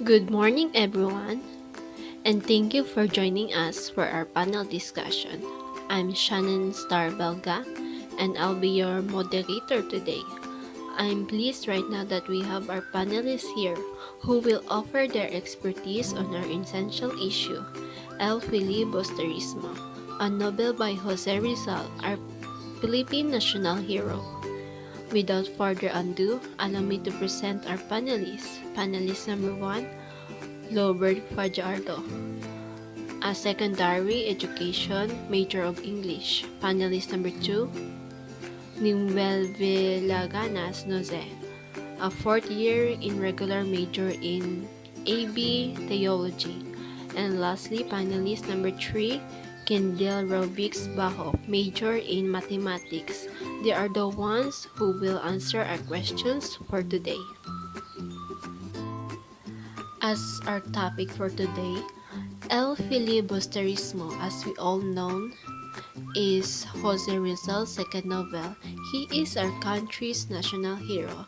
Good morning, everyone, and thank you for joining us for our panel discussion. I'm Shannen Belga, and I'll be your moderator today. I'm pleased right now that we have our panelists here who will offer their expertise on our essential issue, El Filibusterismo, a novel by Jose Rizal, our Philippine national hero. Without further ado, allow me to present our panelists. Panelist number 1, Lobert Fajardo, a secondary education major of English. Panelist number 2, Nuńez Villaganas Nuńez, a fourth year in regular major in AB Theology. And lastly, panelist number 3, Kendale Rovix Bajo, major in mathematics. They are the ones who will answer our questions for today. As our topic for today, El Filibusterismo, as we all know, is Jose Rizal's second novel. He is our country's national hero.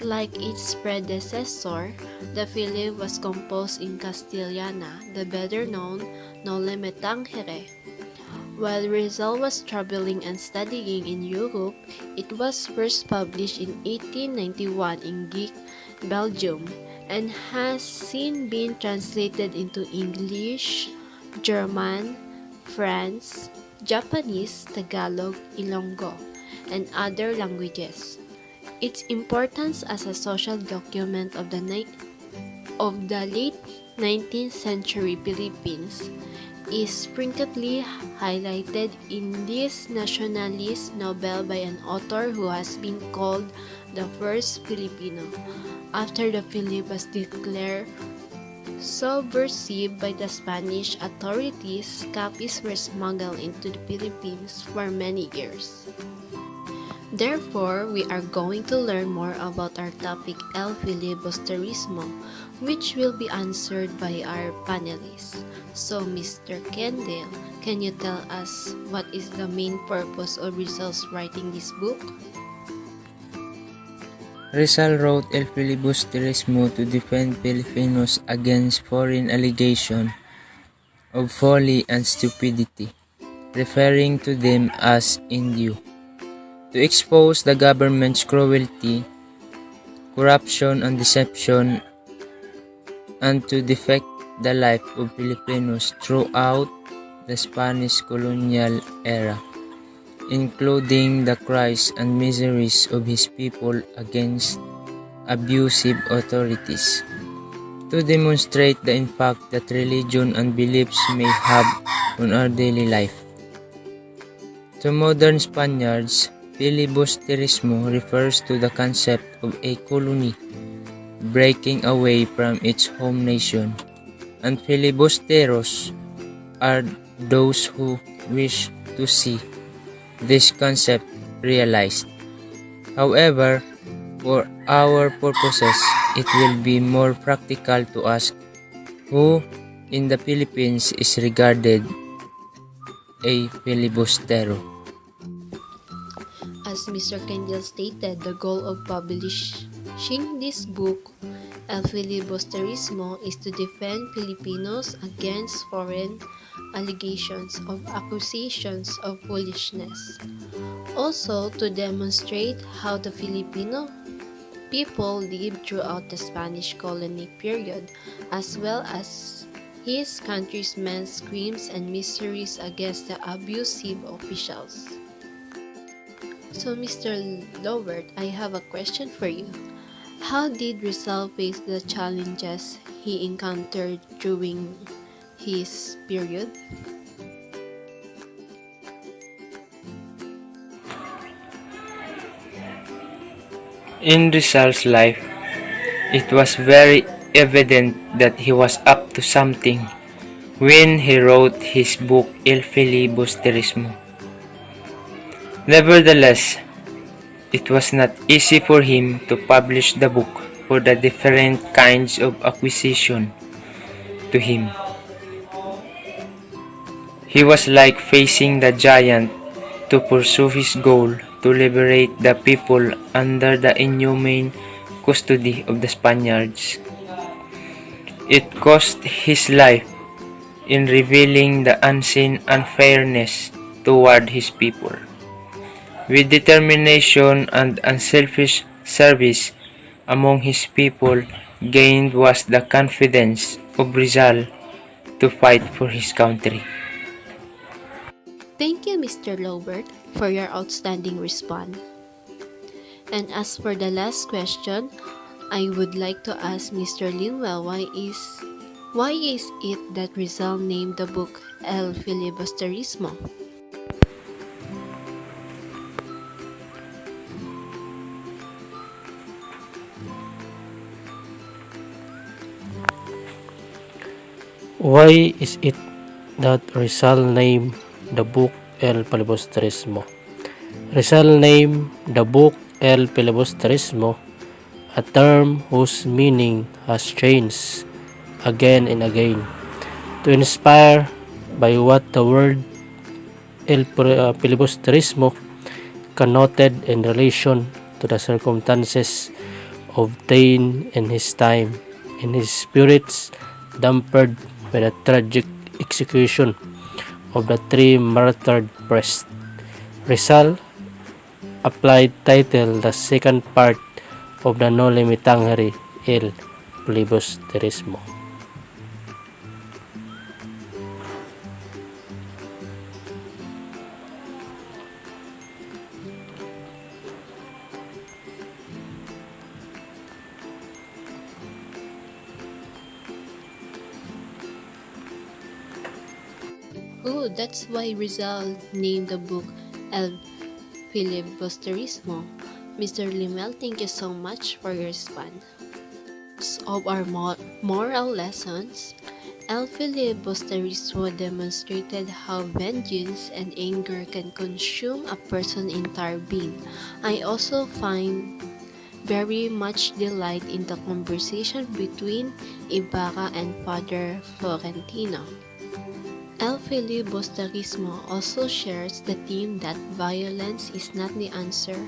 Like its predecessor, the Philib was composed in Castellana, the better known Nole Me Tangere. While Rizal was traveling and studying in Europe, it was first published in 1891 in Geek, Belgium, and has since been translated into English, German, French, Japanese, Tagalog, Ilonggo, and other languages. Its importance as a social document of the late 19th century Philippines is frequently highlighted in this nationalist novel by an author who has been called the first Filipino. After the Philip was declared subversive by the Spanish authorities, copies were smuggled into the Philippines for many years. Therefore, we are going to learn more about our topic El Filibusterismo, which will be answered by our panelists. So, Mr. Kendale, can you tell us what is the main purpose of Rizal's writing this book? Rizal wrote El Filibusterismo to defend Filipinos against foreign allegations of folly and stupidity, referring to them as Indio, to expose the government's cruelty, corruption and deception, and to defect the life of Filipinos throughout the Spanish colonial era, including the cries and miseries of his people against abusive authorities, to demonstrate the impact that religion and beliefs may have on our daily life. To modern Spaniards, Filibusterismo refers to the concept of a colony breaking away from its home nation, and filibusteros are those who wish to see this concept realized. However, for our purposes, it will be more practical to ask who in the Philippines is regarded a filibustero. As Mr. Kendale stated, the goal of publishing this book, El Filibusterismo, is to defend Filipinos against foreign accusations of foolishness. Also, to demonstrate how the Filipino people lived throughout the Spanish colony period, as well as his country's men's crimes and miseries against the abusive officials. So, Mr. Lobert, I have a question for you. How did Rizal face the challenges he encountered during his period? In Rizal's life, it was very evident that he was up to something when he wrote his book El Filibusterismo. Nevertheless, it was not easy for him to publish the book for the different kinds of accusation to him. He was like facing the giant to pursue his goal to liberate the people under the inhumane custody of the Spaniards. It cost his life in revealing the unseen unfairness toward his people. With determination and unselfish service among his people, gained was the confidence of Rizal to fight for his country. Thank you, Mr. Lobert, for your outstanding response. And as for the last question, I would like to ask Mr. Lemuel why is it that Rizal named the book El Filibusterismo? Why is it that Rizal named the book El Filibusterismo? Rizal named the book El Filibusterismo, a term whose meaning has changed again and again, to inspire by what the word Filibusterismo connoted in relation to the circumstances obtained in his time, and his spirits dampened by the tragic execution of the three martyred priests. Rizal applied title the second part of the Noli Me Tangere El Filibusterismo. Oh, that's why Rizal named the book El Filibusterismo. Mr. Lemuel, thank you so much for your response. Of our moral lessons, El Filibusterismo demonstrated how vengeance and anger can consume a person's entire being. I also find very much delight in the conversation between Ibarra and Father Florentino. El Filibusterismo also shares the theme that violence is not the answer.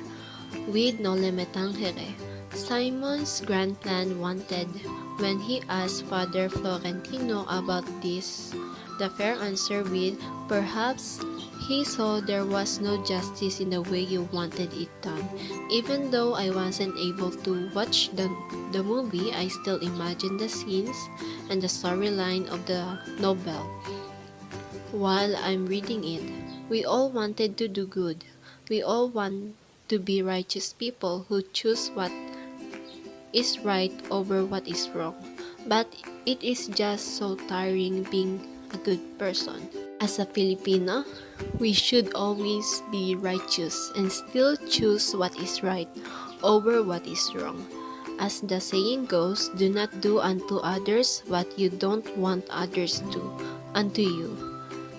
With Noli Me Tangere, Simon's grand plan wanted when he asked Father Florentino about this, the fair answer with, perhaps he saw there was no justice in the way you wanted it done. Even though I wasn't able to watch the movie, I still imagine the scenes and the storyline of the novel. While I'm reading it, we all wanted to do good. We all want to be righteous people who choose what is right over what is wrong. But it is just so tiring being a good person. As a Filipino, we should always be righteous and still choose what is right over what is wrong. As the saying goes, do not do unto others what you don't want others to unto you.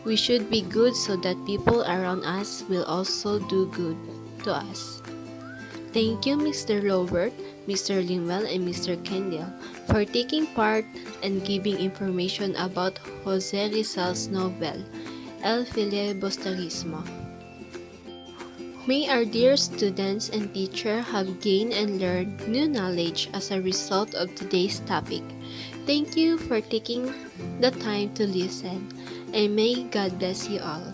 We should be good so that people around us will also do good to us. Thank you, Mr. Lobert, Mr. Lemuel, and Mr. Kendale for taking part and giving information about Jose Rizal's novel, El Filibusterismo. May our dear students and teachers have gained and learned new knowledge as a result of today's topic. Thank you for taking the time to listen, and may God bless you all.